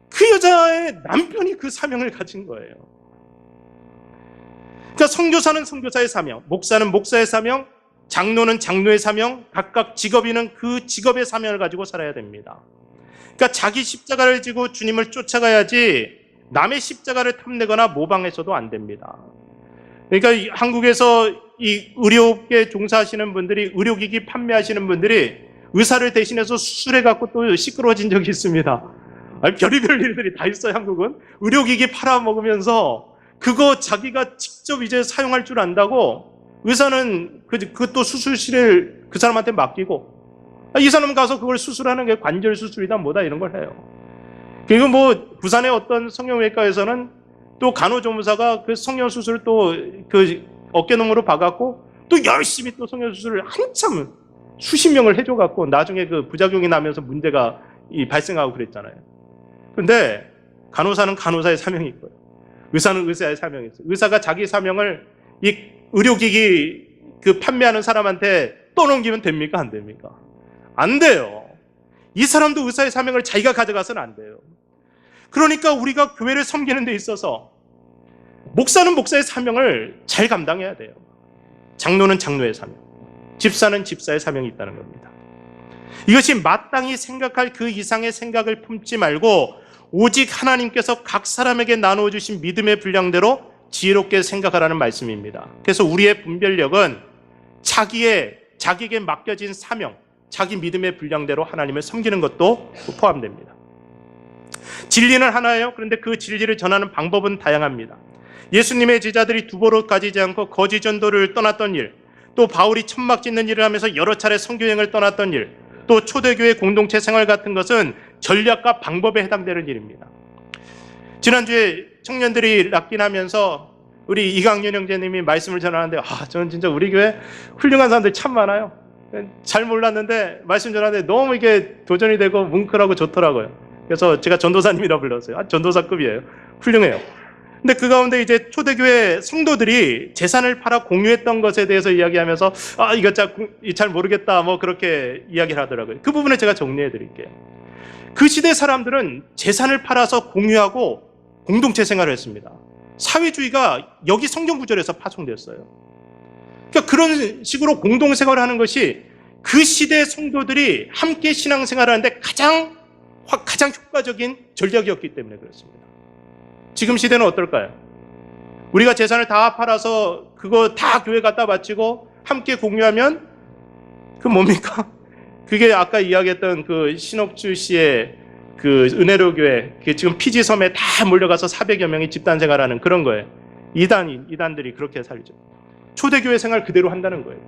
그 여자의 남편이 그 사명을 가진 거예요. 그러니까 선교사는 선교사의 사명, 목사는 목사의 사명, 장로는 장로의 사명, 각각 직업인은 그 직업의 사명을 가지고 살아야 됩니다. 그러니까 자기 십자가를 지고 주님을 쫓아가야지 남의 십자가를 탐내거나 모방해서도 안 됩니다. 그러니까 한국에서 이 의료업계에 종사하시는 분들이, 의료기기 판매하시는 분들이 의사를 대신해서 수술해갖고 또 시끄러워진 적이 있습니다. 별의별 일들이 다 있어요, 한국은. 의료기기 팔아먹으면서 그거 자기가 직접 이제 사용할 줄 안다고 의사는 그 또 수술실을 그 사람한테 맡기고, 이 사람은 가서 그걸 수술하는 게 관절 수술이다 뭐다 이런 걸 해요. 그리고 뭐 부산의 어떤 성형외과에서는 또 간호조무사가 그 성형수술을 또 그 어깨너머로 박았고 또 열심히 또 성형수술을 한참 수십 명을 해줘갖고 나중에 그 부작용이 나면서 문제가 발생하고 그랬잖아요. 근데 간호사는 간호사의 사명이 있고요. 의사는 의사의 사명이 있어요. 의사가 자기 사명을 이 의료기기 그 판매하는 사람한테 떠넘기면 됩니까? 안 됩니까? 안 돼요. 이 사람도 의사의 사명을 자기가 가져가서는 안 돼요. 그러니까 우리가 교회를 섬기는 데 있어서 목사는 목사의 사명을 잘 감당해야 돼요. 장로는 장로의 사명, 집사는 집사의 사명이 있다는 겁니다. 이것이 마땅히 생각할 그 이상의 생각을 품지 말고 오직 하나님께서 각 사람에게 나누어 주신 믿음의 분량대로 지혜롭게 생각하라는 말씀입니다. 그래서 우리의 분별력은 자기에게 맡겨진 사명, 자기 믿음의 분량대로 하나님을 섬기는 것도 포함됩니다. 진리는 하나예요. 그런데 그 진리를 전하는 방법은 다양합니다. 예수님의 제자들이 두보로 가지지 않고 거짓 전도를 떠났던 일, 또 바울이 천막 짓는 일을 하면서 여러 차례 선교여행을 떠났던 일, 또 초대교회 공동체 생활 같은 것은 전략과 방법에 해당되는 일입니다. 지난주에 청년들이 락긴하면서 우리 이강윤 형제님이 말씀을 전하는데 저는 진짜 우리 교회 훌륭한 사람들 참 많아요. 잘 몰랐는데 말씀 전하는데 너무 이게 도전이 되고 뭉클하고 좋더라고요. 그래서 제가 전도사님이라 불렀어요. 전도사급이에요. 훌륭해요. 근데 그 가운데 이제 초대교회 성도들이 재산을 팔아 공유했던 것에 대해서 이야기하면서 이거 잘 모르겠다 뭐 그렇게 이야기를 하더라고요. 그 부분을 제가 정리해 드릴게요. 그 시대 사람들은 재산을 팔아서 공유하고 공동체 생활을 했습니다. 사회주의가 여기 성경 구절에서 파송됐어요. 그러니까 그런 식으로 공동생활을 하는 것이 그 시대의 성도들이 함께 신앙생활을 하는데 가장 효과적인 전략이었기 때문에 그렇습니다. 지금 시대는 어떨까요? 우리가 재산을 다 팔아서 그거 다 교회 갖다 바치고 함께 공유하면 그 뭡니까? 그게 아까 이야기했던 그 신옥주 씨의 그 은혜로 교회, 지금 피지섬에 다 몰려가서 400여 명이 집단 생활하는 그런 거예요. 이단들이 그렇게 살죠. 초대교회 생활 그대로 한다는 거예요.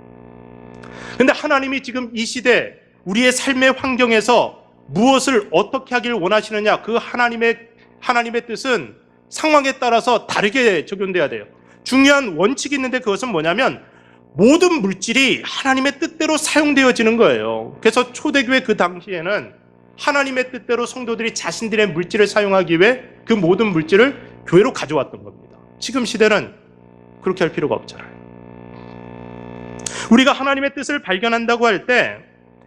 근데 하나님이 지금 이 시대 우리의 삶의 환경에서 무엇을 어떻게 하기를 원하시느냐, 그 하나님의 뜻은 상황에 따라서 다르게 적용돼야 돼요. 중요한 원칙이 있는데 그것은 뭐냐면 모든 물질이 하나님의 뜻대로 사용되어지는 거예요. 그래서 초대교회 그 당시에는 하나님의 뜻대로 성도들이 자신들의 물질을 사용하기 위해 그 모든 물질을 교회로 가져왔던 겁니다. 지금 시대는 그렇게 할 필요가 없잖아요. 우리가 하나님의 뜻을 발견한다고 할 때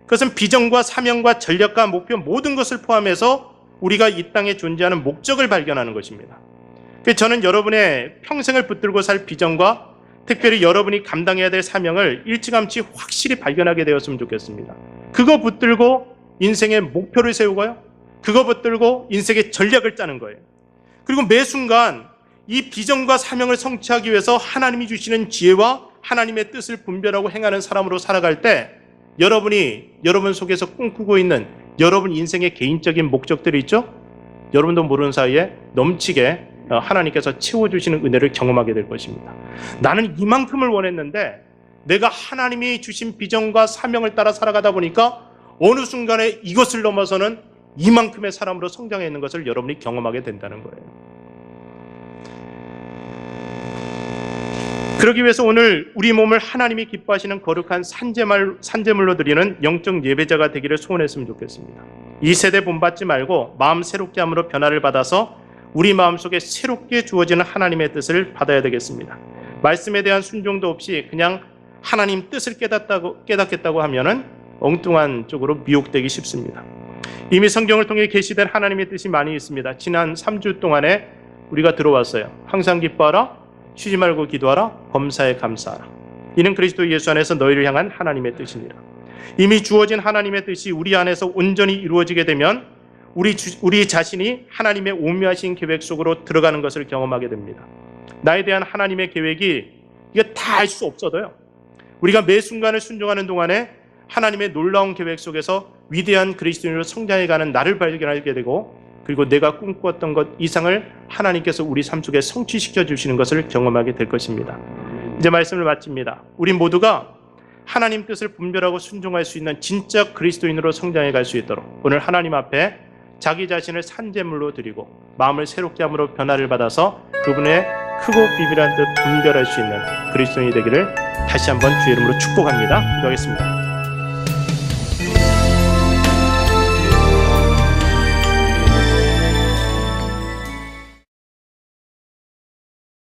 그것은 비전과 사명과 전략과 목표 모든 것을 포함해서 우리가 이 땅에 존재하는 목적을 발견하는 것입니다. 그래서 저는 여러분의 평생을 붙들고 살 비전과 특별히 여러분이 감당해야 될 사명을 일찌감치 확실히 발견하게 되었으면 좋겠습니다. 그거 붙들고 인생의 목표를 세우고요. 그거 붙들고 인생의 전략을 짜는 거예요. 그리고 매 순간 이 비전과 사명을 성취하기 위해서 하나님이 주시는 지혜와 하나님의 뜻을 분별하고 행하는 사람으로 살아갈 때 여러분이 여러분 속에서 꿈꾸고 있는 여러분 인생의 개인적인 목적들이 있죠? 여러분도 모르는 사이에 넘치게 하나님께서 채워주시는 은혜를 경험하게 될 것입니다. 나는 이만큼을 원했는데 내가 하나님이 주신 비전과 사명을 따라 살아가다 보니까 어느 순간에 이것을 넘어서는 이만큼의 사람으로 성장해 있는 것을 여러분이 경험하게 된다는 거예요. 그러기 위해서 오늘 우리 몸을 하나님이 기뻐하시는 거룩한 산제물로 드리는 영적 예배자가 되기를 소원했으면 좋겠습니다. 이 세대 본받지 말고 마음 새롭게 함으로 변화를 받아서 우리 마음속에 새롭게 주어지는 하나님의 뜻을 받아야 되겠습니다. 말씀에 대한 순종도 없이 그냥 하나님 뜻을 깨닫겠다고 하면은 엉뚱한 쪽으로 미혹되기 쉽습니다. 이미 성경을 통해 계시된 하나님의 뜻이 많이 있습니다. 지난 3주 동안에 우리가 들어왔어요. 항상 기뻐하라, 쉬지 말고 기도하라, 범사에 감사하라. 이는 그리스도 예수 안에서 너희를 향한 하나님의 뜻이니라. 이미 주어진 하나님의 뜻이 우리 안에서 온전히 이루어지게 되면 우리 자신이 하나님의 오묘하신 계획 속으로 들어가는 것을 경험하게 됩니다. 나에 대한 하나님의 계획이 이거 다 알 수 없어도요. 우리가 매 순간을 순종하는 동안에 하나님의 놀라운 계획 속에서 위대한 그리스도인으로 성장해가는 나를 발견하게 되고 그리고 내가 꿈꾸었던 것 이상을 하나님께서 우리 삶 속에 성취시켜 주시는 것을 경험하게 될 것입니다. 이제 말씀을 마칩니다. 우리 모두가 하나님 뜻을 분별하고 순종할 수 있는 진짜 그리스도인으로 성장해 갈 수 있도록 오늘 하나님 앞에 자기 자신을 산제물로 드리고 마음을 새롭게 함으로 변화를 받아서 그분의 크고 비밀한 뜻 분별할 수 있는 그리스도인이 되기를 다시 한번 주의 이름으로 축복합니다. 기도하겠습니다.